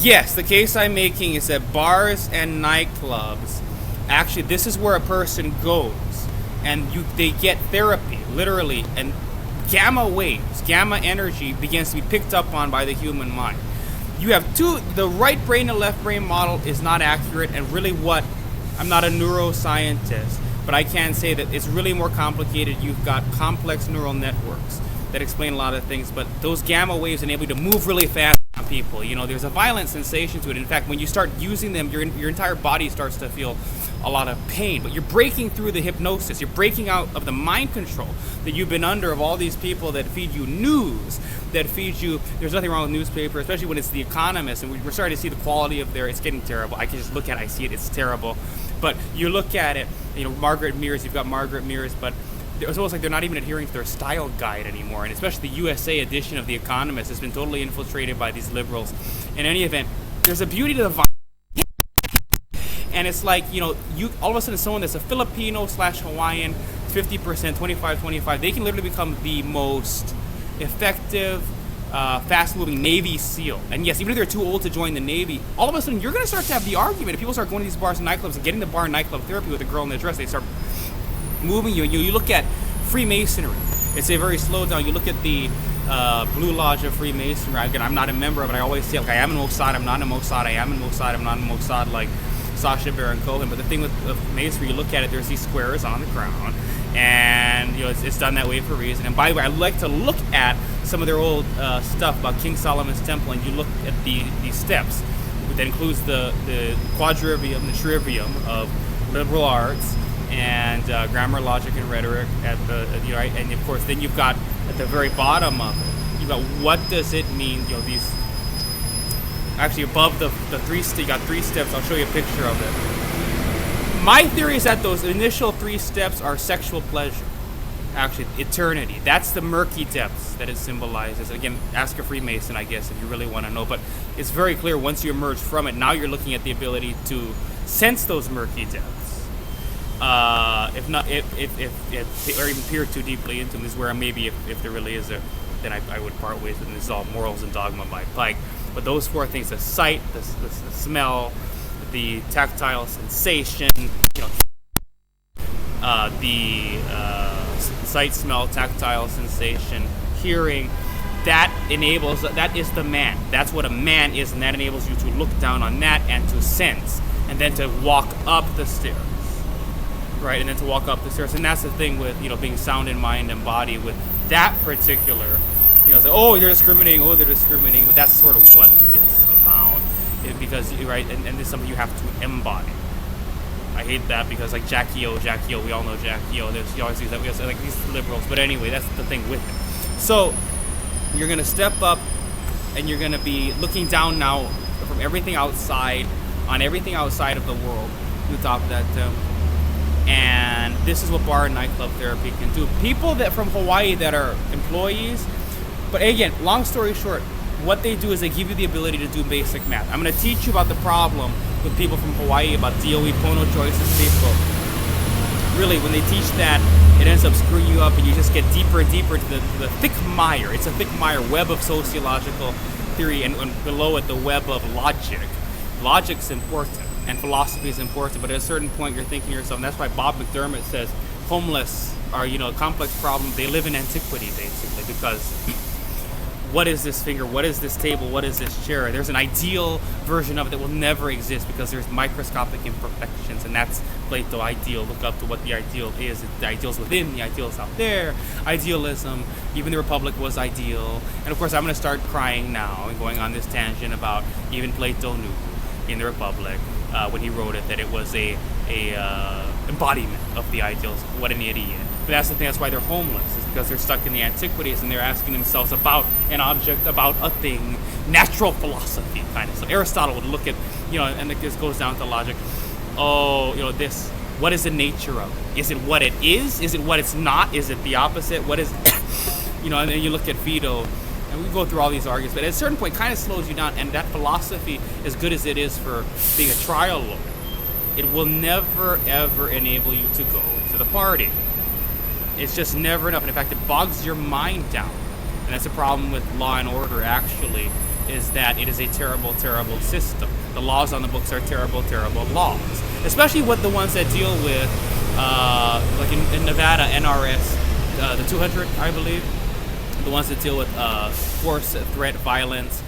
Yes, the case I'm making is that bars and nightclubs, actually, this is where a person goes, and they get therapy, literally, and gamma waves, gamma energy begins to be picked up on by the human mind. You have the right brain and left brain model is not accurate, and really I'm not a neuroscientist, but I can say that it's really more complicated. You've got complex neural networks that explain a lot of things, but those gamma waves enable you to move really fast on people. There's a violent sensation to it. In fact, when you start using them, your entire body starts to feel a lot of pain, but you're breaking through the hypnosis. You're breaking out of the mind control that you've been under of all these people that feed you news, that feed you. There's nothing wrong with newspaper, especially when it's The Economist, and we're starting to see the quality of it's getting terrible. I can just look at it, I see it, it's terrible. But you look at it, Margaret Mears, you've got Margaret Mears, but it's almost like they're not even adhering to their style guide anymore. And especially the USA edition of The Economist has been totally infiltrated by these liberals. In any event, there's a beauty to the violence. And it's like, you all of a sudden someone that's a Filipino/Hawaiian, 50%, 25-25, they can literally become the most effective, fast-moving Navy SEAL. And yes, even if they're too old to join the Navy, all of a sudden you're going to start to have the argument. If people start going to these bars and nightclubs and getting the bar and nightclub therapy with a girl in the dress, they start moving you. You look at Freemasonry. It's a very slow down. You look at the Blue Lodge of Freemasonry. Again, I'm not a member of it. I always say, I am in Mossad, I'm not in Mossad, I am in Mossad, I'm not in Mossad, like Sacha Baron Cohen. But the thing with Masonry, you look at it, there's these squares on the ground, and it's done that way for a reason. And by the way, I like to look at some of their old stuff about King Solomon's Temple, and you look at these steps. That includes the quadrivium, the trivium of liberal arts and grammar, logic, and rhetoric at and of course then you've got at the very bottom of it, you've got what does it mean, these actually above the you got 3 steps. I'll show you a picture of it. My theory is that those initial 3 steps are sexual pleasure, actually eternity. That's the murky depths that it symbolizes. Again, ask a Freemason, I guess, if you really want to know, but it's very clear once you emerge from it, now you're looking at the ability to sense those murky depths. Or even peer too deeply into them is where maybe if there really is then I would part ways with. This is all Morals and Dogma by Pike. But those 4 things: the sight, the smell, the tactile sensation, the sight, smell, tactile sensation, hearing. That is the man. That's what a man is, and that enables you to look down on that and to sense, and then to walk up the stairs. Right, and then to walk up the stairs. And that's the thing with, being sound in mind and body with that particular, they're discriminating, but that's sort of what it's about. Because, right, and it's something you have to embody. I hate that because, like, Jackie O, we all know Jackie O. He always sees that, like, these liberals. But anyway, that's the thing with it. So, you're going to step up, and you're going to be looking down now from everything outside, on everything outside of the world, to the top of that and this is what bar and nightclub therapy can do. People that from Hawaii that are employees, but again, long story short, what they do is they give you the ability to do basic math. I'm going to teach you about the problem with people from Hawaii, about DOE, Pono choices people. Really, when they teach that, it ends up screwing you up, and you just get deeper and deeper into the thick mire. It's a thick mire web of sociological theory, and below it, the web of logic. Logic's important. And philosophy is important, but at a certain point you're thinking to yourself, and that's why Bob McDermott says homeless are, a complex problem. They live in antiquity, basically, because what is this finger? What is this table? What is this chair? There's an ideal version of it that will never exist because there's microscopic imperfections, and that's Plato ideal. Look up to what the ideal is. The ideal's within, the ideal's out there. Idealism, even the Republic was ideal. And of course, I'm going to start crying now and going on this tangent about even Plato knew in the Republic, when he wrote it, that it was a embodiment of the ideals. What an idiot. But that's the thing, that's why they're homeless, is because they're stuck in the antiquities and they're asking themselves about an object, about a thing, natural philosophy kind of. So Aristotle would look at, and this goes down to logic. This, what is the nature of it? Is it what it is? Is it what it's not? Is it the opposite? What is, and then you look at Vito, and we go through all these arguments, but at a certain point it kind of slows you down, and that philosophy, as good as it is for being a trial lawyer, it will never, ever enable you to go to the party. It's just never enough, and in fact, it bogs your mind down. And that's a problem with law and order, actually, is that it is a terrible, terrible system. The laws on the books are terrible, terrible laws, especially with the ones that deal with, like in Nevada, NRS, the 200, I believe, the ones that deal with force, threat, violence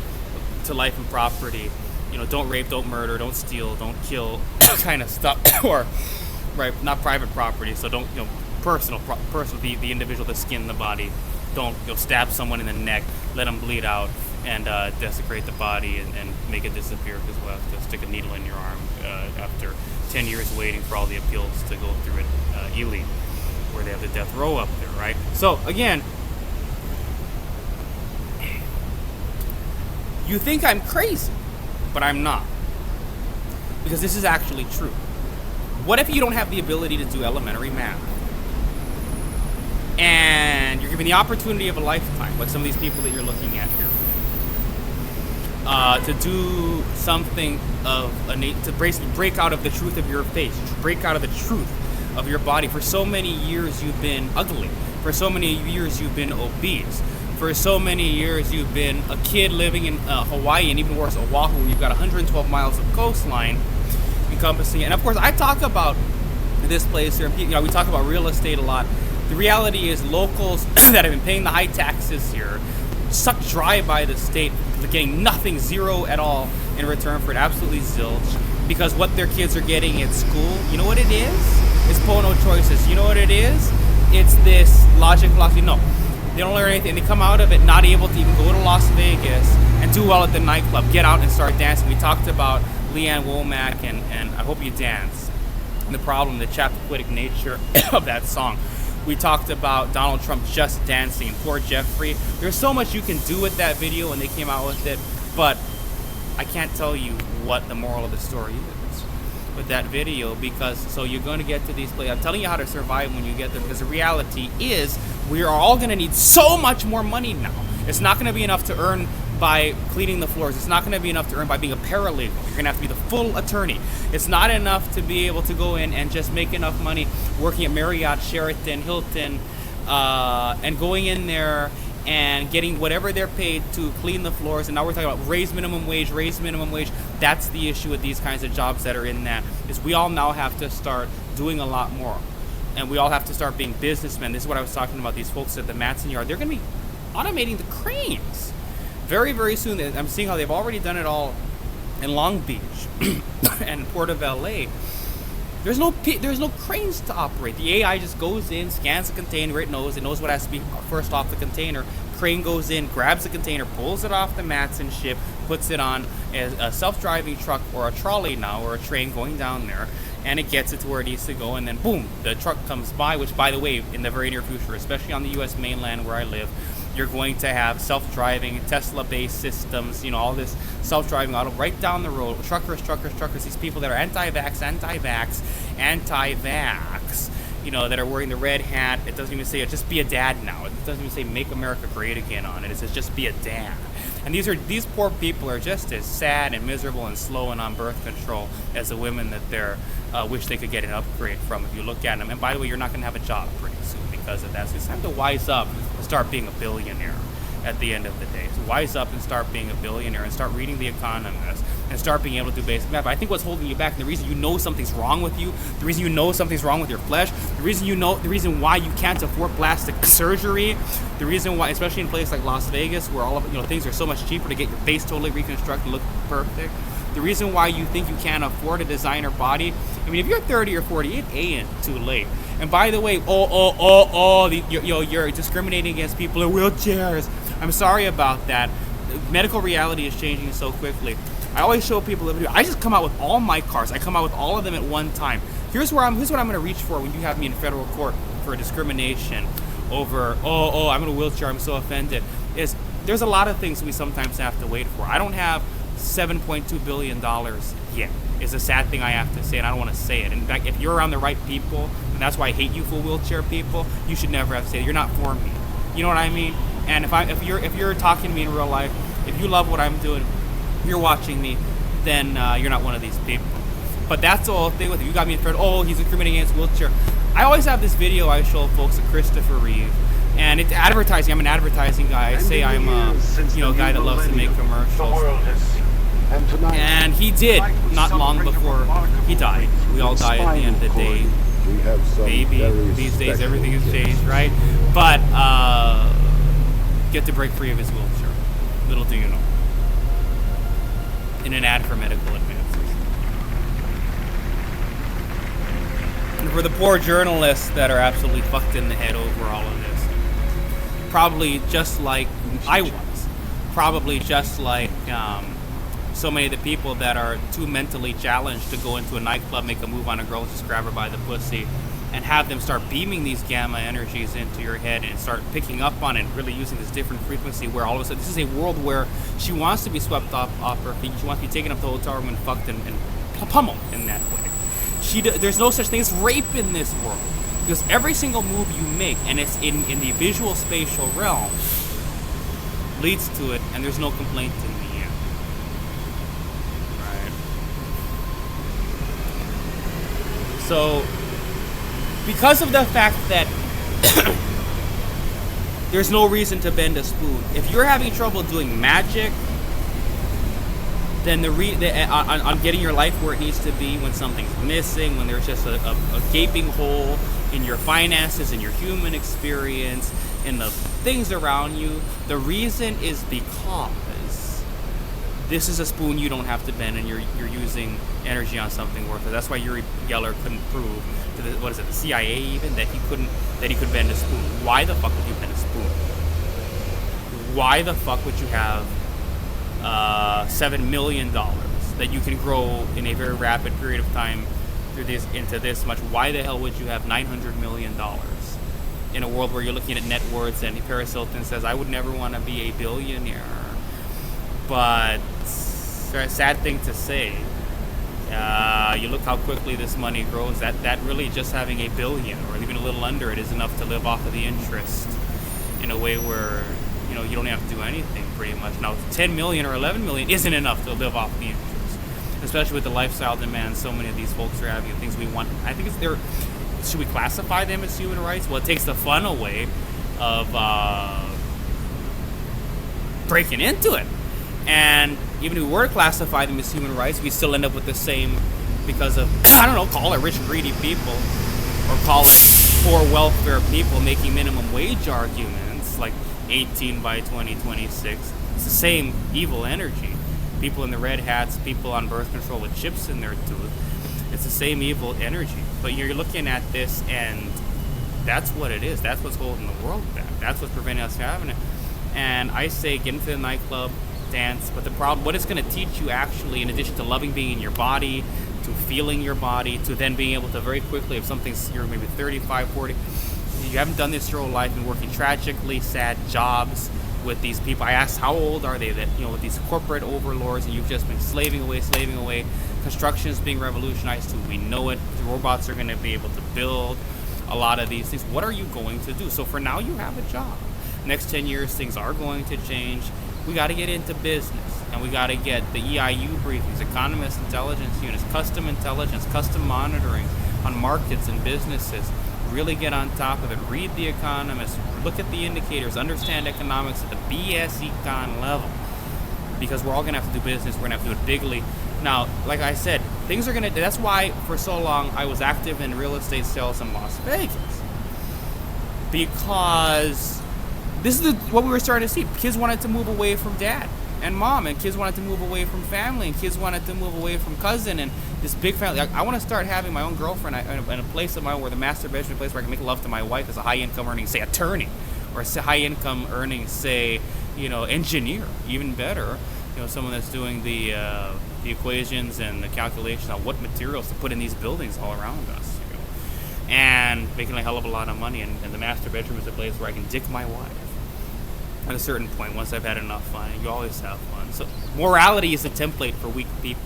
to life and property. Don't rape, don't murder, don't steal, don't kill, kind of stuff, or right, not private property. So don't, personal, the individual, the skin, the body. Don't stab someone in the neck, let them bleed out, and desecrate the body and make it disappear, because we'll have to stick a needle in your arm after 10 years waiting for all the appeals to go through it, Ely, where they have the death row up there, right? So again, you think I'm crazy, but I'm not, because this is actually true. What if you don't have the ability to do elementary math, and you're given the opportunity of a lifetime, like some of these people that you're looking at here, to do something to break out of the truth of your face, to break out of the truth of your body? For so many years you've been ugly. For so many years you've been obese. For so many years you've been a kid living in Hawaii, and even worse, Oahu, where you've got 112 miles of coastline encompassing. And of course, I talk about this place here. We talk about real estate a lot. The reality is, locals that have been paying the high taxes here, sucked dry by the state, getting nothing, zero at all in return for it, absolutely zilch, because what their kids are getting at school, you know what it is? It's Pono choices. You know what it is? It's this logic philosophy. No, they don't learn anything. They come out of it not able to even go to Las Vegas and do well at the nightclub, get out and start dancing. We talked about Leanne Womack and I Hope You Dance, and the problem, the chapter-poetic nature of that song. We talked about Donald Trump just dancing, and poor Jeffrey. There's so much you can do with that video when they came out with it, but I can't tell you what the moral of the story is with that video, because so you're going to get to these places. I'm telling you how to survive when you get there, because the reality is we are all going to need so much more money now. It's not going to be enough to earn by cleaning the floors. It's not going to be enough to earn by being a paralegal. You're going to have to be the full attorney. It's not enough to be able to go in and just make enough money working at Marriott, Sheraton, Hilton, and going in there and getting whatever they're paid to clean the floors. And now we're talking about raise minimum wage. That's the issue with these kinds of jobs that are in that, is we all now have to start doing a lot more. And we all have to start being businessmen. This is what I was talking about, these folks at the Matson Yard. They're going to be automating the cranes very, very soon. I'm seeing how they've already done it all in Long Beach and Port of LA. There's no cranes to operate. The AI just goes in, scans the container, it knows what has to be first off the container. Crane goes in, grabs the container, pulls it off the Matson ship, puts it on a self-driving truck or a trolley now, or a train going down there, and it gets it to where it needs to go, and then boom, the truck comes by, which, by the way, in the very near future, especially on the U.S. mainland where I live, you're going to have self-driving, Tesla-based systems, all this self-driving auto right down the road. Truckers, these people that are anti-vax, that are wearing the red hat. It doesn't even say, just be a dad now. It doesn't even say make America great again on it. It says just be a dad. And these poor people are just as sad and miserable and slow and on birth control as the women that they're wish they could get an upgrade from if you look at them. And by the way, you're not going to have a job pretty soon because of that. So it's time to wise up and start being a billionaire at the end of the day. So wise up and start being a billionaire and start reading The Economist and start being able to do basic math. But I think what's holding you back, and the reason you know something's wrong with you, the reason you know something's wrong with your flesh, the reason why you can't afford plastic surgery, the reason why, especially in places like Las Vegas, where all of things are so much cheaper to get your face totally reconstructed and look perfect, the reason why you think you can't afford a designer body. I mean, if you're 30 or 40, it ain't too late. And by the way, you're discriminating against people in wheelchairs. I'm sorry about that. Medical reality is changing so quickly. I always show people, I just come out with all my cars. I come out with all of them at one time. Here's what I'm going to reach for when you have me in federal court for discrimination over, I'm in a wheelchair, I'm so offended. There's a lot of things we sometimes have to wait for. I don't have $7.2 billion yet. It's a sad thing I have to say, and I don't want to say it. In fact, if you're around the right people, and that's why I hate you for wheelchair people, you should never have to say it. You're not for me. You know what I mean? And if you're talking to me in real life, if you love what I'm doing, you're watching me, then you're not one of these people. But that's the whole thing with it. You got me in front, he's discriminating against wheelchair. I always have this video I show folks of Christopher Reeve And it's advertising. I'm an advertising guy. I say I'm a guy that loves to make commercials. And he did not long before he died. We all die at the end of the day. Maybe these days everything has changed, right? But get to break free of his wheelchair. Little do you know. In an ad for medical advances. And for the poor journalists that are absolutely fucked in the head over all of this, probably just like I was, probably just like so many of the people that are too mentally challenged to go into a nightclub, make a move on a girl, just grab her by the pussy, and have them start beaming these gamma energies into your head and start picking up on it and really using this different frequency where all of a sudden, this is a world where she wants to be swept off her feet. She wants to be taken up to the hotel room and fucked and pummeled in that way. There's no such thing as rape in this world. Because every single move you make, and it's in the visual spatial realm, leads to it, and there's no complaint in the end. Right? So, because of the fact that there's no reason to bend a spoon, if you're having trouble doing magic, then on getting your life where it needs to be, when something's missing, when there's just a gaping hole in your finances, in your human experience, in the things around you, the reason is because this is a spoon you don't have to bend, and you're using energy on something worthless. That's why Uri Geller couldn't prove to the CIA even that he could bend a spoon. Why the fuck would you bend a spoon? Why the fuck would you have $7 million that you can grow in a very rapid period of time into this much? Why the hell would you have $900 million in a world where you're looking at net worths? And Paris Hilton says, I would never want to be a billionaire. But sad thing to say, you look how quickly this money grows. That really just having a billion or even a little under it is enough to live off of the interest in a way where you don't have to do anything pretty much. Now 10 million or 11 million isn't enough to live off the interest, especially with the lifestyle demands so many of these folks are having, things we want. I think should we classify them as human rights? Well, it takes the fun away of breaking into it. And even if we were to classify them as human rights, we still end up with the same, because of, call it rich, greedy people, or call it poor welfare people making minimum wage arguments, like 18 by 2026. It's the same evil energy. People in the red hats, people on birth control with chips in their tooth. It's the same evil energy. But you're looking at this, and that's what it is. That's what's holding the world back. That's what's preventing us from having it. And I say, get into the nightclub, dance. But the problem, what it's going to teach you actually, in addition to loving being in your body, to feeling your body, to then being able to very quickly, if something's, you're maybe 35, 40, you haven't done this your whole life and working tragically sad jobs with these people. I asked, how old are they, that, with these corporate overlords, and you've just been slaving away. Construction is being revolutionized too. We know it. The robots are going to be able to build a lot of these things. What are you going to do? So for now, you have a job. Next 10 years, things are going to change. We got to get into business, and we got to get the EIU briefings, economist intelligence units, custom intelligence, custom monitoring on markets and businesses. Really get on top of it. Read The Economist. Look at the indicators. Understand economics at the BS econ level. Because we're all going to have to do business. We're going to have to do it bigly. Now, like I said, things are going to... That's why, for so long, I was active in real estate sales in Las Vegas. Because this is what we were starting to see. Kids wanted to move away from dad and mom, and kids wanted to move away from family, and kids wanted to move away from cousin, and this big family. I want to start having my own girlfriend in a place of my own, where the master bedroom, a place where I can make love to my wife as a high-income earning, say, attorney, or a high-income earning, say, engineer, even better. Someone that's doing the equations and the calculations on what materials to put in these buildings all around us, and making a hell of a lot of money. And the master bedroom is a place where I can dick my wife. At a certain point, once I've had enough fun, you always have fun. So morality is a template for weak people.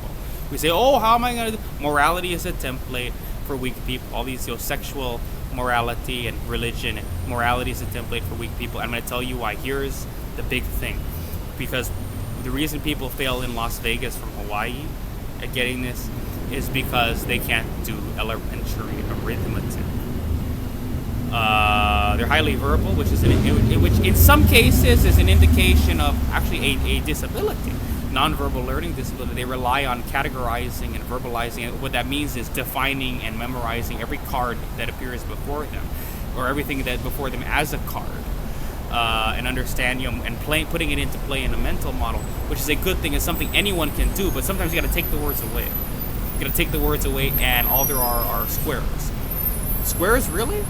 We say, oh, how am I going to do? Morality is a template for weak people. All these sexual morality and religion. Morality is a template for weak people. I'm going to tell you why. Here's the big thing. Because the reason people fail in Las Vegas from Hawaii at getting this is because they can't do elementary arithmetic. They're highly verbal, which is which in some cases is an indication of actually a disability, nonverbal learning disability. They rely on categorizing and verbalizing. What that means is defining and memorizing every card that appears before them, or everything that before them as a card, and understanding and putting it into play in a mental model, which is a good thing. It's something anyone can do, but sometimes you got to take the words away. You got to take the words away, and all there are squares. Squares, really?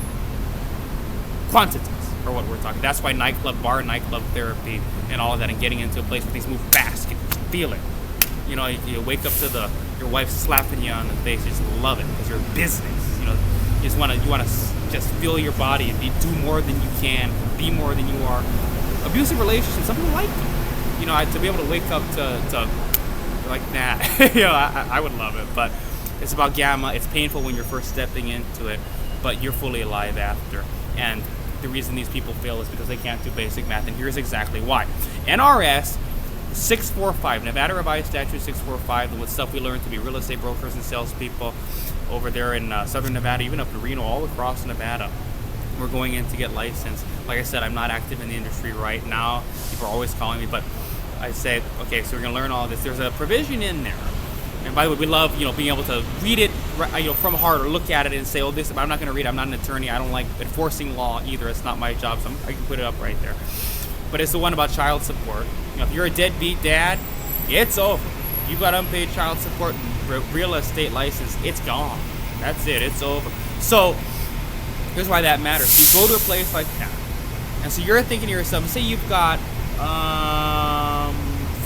Quantities are what we're talking. That's why nightclub therapy and all of that, and getting into a place where things move fast, you can feel it. You know, you wake up to your wife slapping you on the face, you just love it because you're business. You know, you want to just feel your body and do more than you can, be more than you are. Abusive relationships, some people like them. You know, to be able to wake up to like that, you know, I would love it. But it's about gamma. It's painful when you're first stepping into it, but you're fully alive after. And the reason these people fail is because they can't do basic math, and here's exactly why. NRS 645, Nevada Revised Statute 645, the stuff we learned to be real estate brokers and salespeople over there in southern Nevada, even up to Reno, all across Nevada. We're going in to get licensed. Like I said, I'm not active in the industry right now. People are always calling me, but I said, okay, so we're going to learn all this. There's a provision in there. And by the way, we love, being able to read it, from heart, or look at it and say, oh, this, but I'm not going to read it. I'm not an attorney. I don't like enforcing law either. It's not my job, so I can put it up right there. But it's the one about child support. If you're a deadbeat dad, it's over. You got unpaid child support, real estate license, it's gone. That's it. It's over. So here's why that matters. You go to a place like that, and so you're thinking to yourself, say you've got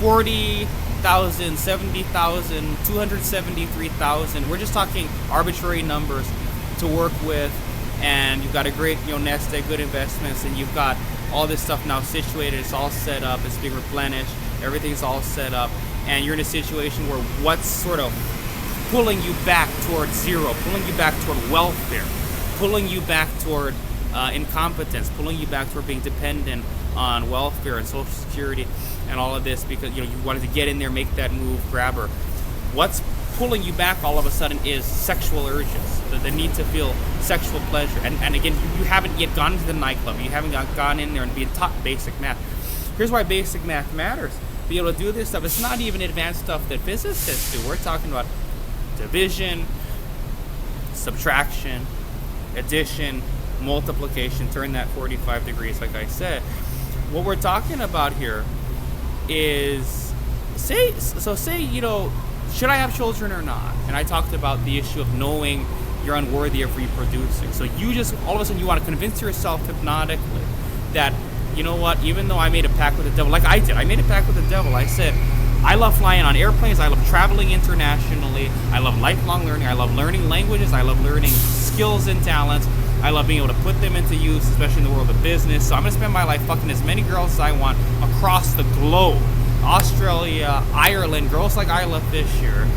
40,000, 70,000, 273,000. We're just talking arbitrary numbers to work with, and you've got a great, nest egg, good investments, and you've got all this stuff now situated. It's all set up. It's being replenished. Everything's all set up, and you're in a situation where what's sort of pulling you back toward zero, pulling you back toward welfare, pulling you back toward incompetence, pulling you back toward being dependent on welfare and Social Security and all of this, because you wanted to get in there, make that move, grab her. What's pulling you back all of a sudden is sexual urges, the need to feel sexual pleasure. And again, you haven't yet gone to the nightclub. You haven't gone in there and been taught basic math. Here's why basic math matters. Be able to do this stuff. It's not even advanced stuff that physicists do. We're talking about division, subtraction, addition, multiplication. Turn that 45 degrees, like I said. What we're talking about here is, say, should I have children or not? And I talked about the issue of knowing you're unworthy of reproducing. So you just, all of a sudden, you want to convince yourself hypnotically that, you know what, even though I made a pact with the devil, like I did, I made a pact with the devil. I said, I love flying on airplanes, I love traveling internationally, I love lifelong learning, I love learning languages, I love learning skills and talents, I love being able to put them into use, especially in the world of business. So I'm going to spend my life fucking as many girls as I want across the globe. Australia, Ireland, girls like Isla Fisher,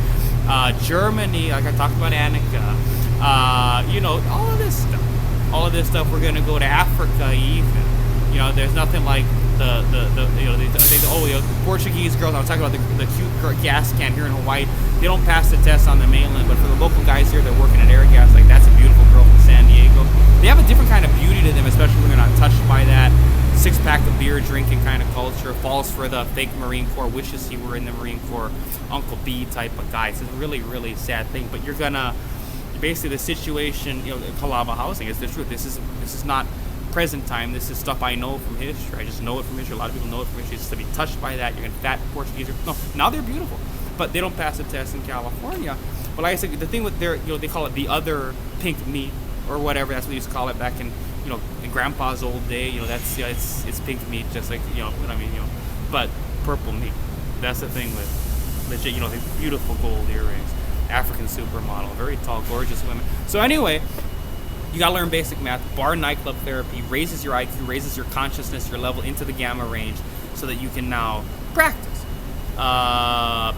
Germany, like I talked about Annika, all of this stuff. We're going to go to Africa even. There's nothing like the Portuguese girls. I was talking about the cute gas can here in Hawaii. They don't pass the test on the mainland, but for the local guys here, they're working at Airgas. Like, that's a beautiful girl from San Diego. They have a different kind of beauty to them, especially when they're not touched by that six-pack of beer drinking kind of culture. Falls for the fake Marine Corps, wishes he were in the Marine Corps, Uncle B type of guy. It's a really, really sad thing. But basically the situation, Kalama housing is the truth. This is not present time. This is stuff I know from history. I just know it from history. A lot of people know it from history. Just to be touched by that, you're gonna fat Portuguese. No, now they're beautiful, but they don't pass the test in California. But like I said, the thing with their, they call it the other pink meat or whatever. That's what they used to call it back in, in Grandpa's old day. That's it's pink meat, just like what I mean. But purple meat. That's the thing with legit. These beautiful gold earrings, African supermodel, very tall, gorgeous women. So anyway. You gotta learn basic math. Bar nightclub therapy raises your IQ, raises your consciousness, your level into the gamma range, so that you can now practice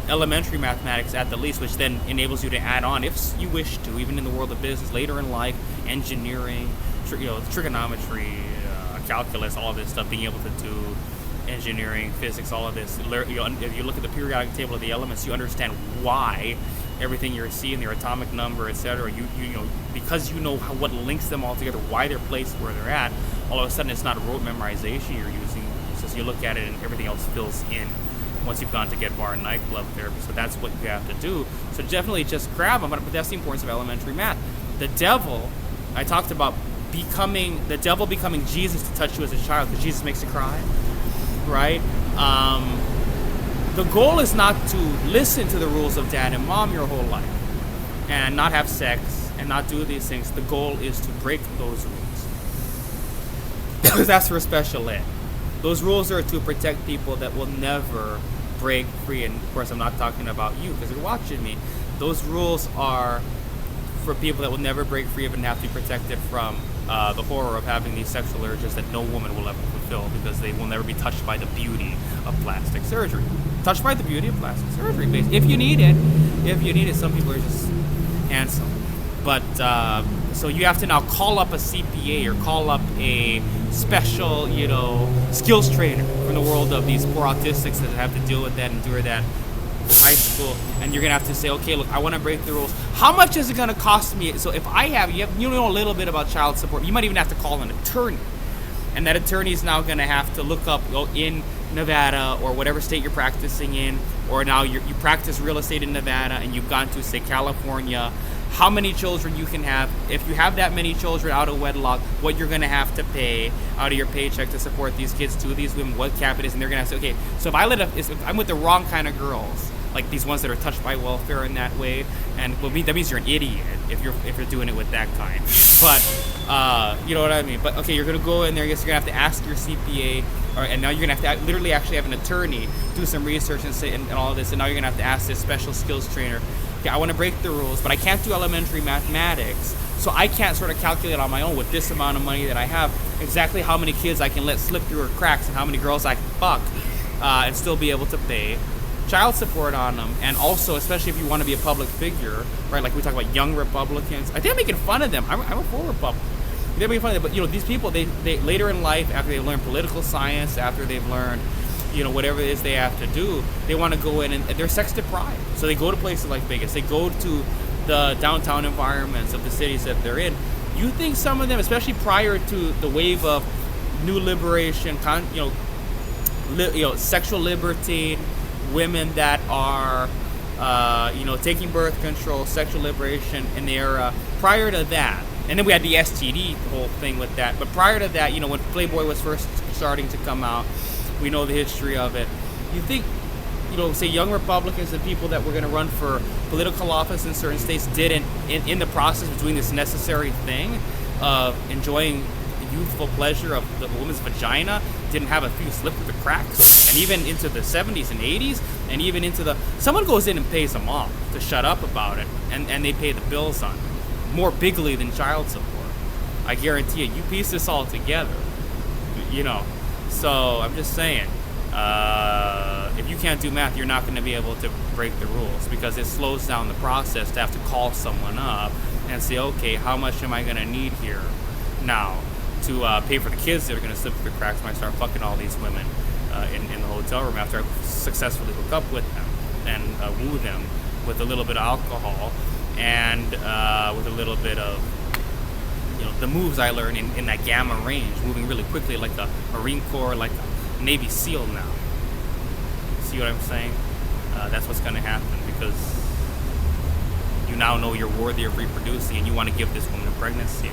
elementary mathematics at the least, which then enables you to add on, if you wish to, even in the world of business later in life, engineering, trigonometry, calculus, all of this stuff. Being able to do engineering, physics, all of this. If you look at the periodic table of the elements, you understand why everything you're seeing, their atomic number, etc. You know, because you know what links them all together, why they're placed where they're at. All of a sudden, it's not rote memorization you're using. It's just you look at it and everything else fills in. Once you've gone to get bar and nightclub therapy, so that's what you have to do. So definitely just grab them, but that's the importance of elementary math. The devil, I talked about the devil becoming Jesus to touch you as a child, because Jesus makes you cry, right? The goal is not to listen to the rules of dad and mom your whole life, and not have sex, and not do these things. The goal is to break those rules, because that's for special ed. Those rules are to protect people that will never break free. And of course, I'm not talking about you because you're watching me. Those rules are for people that will never break free of and have to be protected from the horror of having these sexual urges that no woman will ever fulfill, because they will never be touched by the beauty of plastic surgery. Touched by the beauty of plastic surgery, if you need it. Some people are just handsome. But so you have to now call up a CPA or call up a special, skills trainer from the world of these poor autistics that have to deal with that, endure that high school, and you're gonna have to say, okay, look, I want to break the rules. How much is it gonna cost me? So if you know a little bit about child support, you might even have to call an attorney, and that attorney is now gonna have to look up in Nevada or whatever state you're practicing in, or now you practice real estate in Nevada and you've gone to, say, California, how many children you can have. If you have that many children out of wedlock, what you're going to have to pay out of your paycheck to support these kids, to these women, what cap it is. And they're going to say, okay, so if I'm with the wrong kind of girls, like these ones that are touched by welfare in that way, and that means you're an idiot if you're doing it with that kind. But you know what I mean. But okay, you're gonna go in there. I guess you're gonna have to ask your CPA, and now you're gonna have to literally actually have an attorney do some research and say and all of this. And now you're gonna have to ask this special skills trainer. Okay, I want to break the rules, but I can't do elementary mathematics, so I can't sort of calculate on my own with this amount of money that I have exactly how many kids I can let slip through her cracks and how many girls I can fuck and still be able to pay child support on them. And also, especially if you want to be a public figure, right? Like we talk about young Republicans. I think I'm making fun of them. I'm a full Republican. They're making fun of them, but these people, they later in life, after they've learned political science, after they've learned whatever it is they have to do, they want to go in and they're sex deprived. So they go to places like Vegas. They go to the downtown environments of the cities that they're in. You think some of them, especially prior to the wave of new liberation, sexual liberty, women that are, taking birth control, sexual liberation in the era prior to that. And then we had the STD whole thing with that. But prior to that, when Playboy was first starting to come out, we know the history of it. You think, say young Republicans and people that were going to run for political office in certain states didn't, in the process of doing this necessary thing of enjoying the youthful pleasure of the woman's vagina, didn't have a few slip through the cracks? And even into the 70s and 80s, and even into someone goes in and pays them off to shut up about it, and they pay the bills on it. More bigly than child support. I guarantee you piece this all together, So I'm just saying, if you can't do math, you're not going to be able to break the rules, because it slows down the process to have to call someone up and say, okay, how much am I going to need here now to pay for the kids that are going to slip through the cracks when I start fucking all these women in the hotel room after I successfully hook up with them and woo them with a little bit of alcohol and with a little bit of the moves I learned in that gamma range, moving really quickly like a Marine Corps, like a Navy SEAL now. See what I'm saying? That's what's going to happen, because you now know you're worthy of reproducing and you want to give this woman a pregnancy.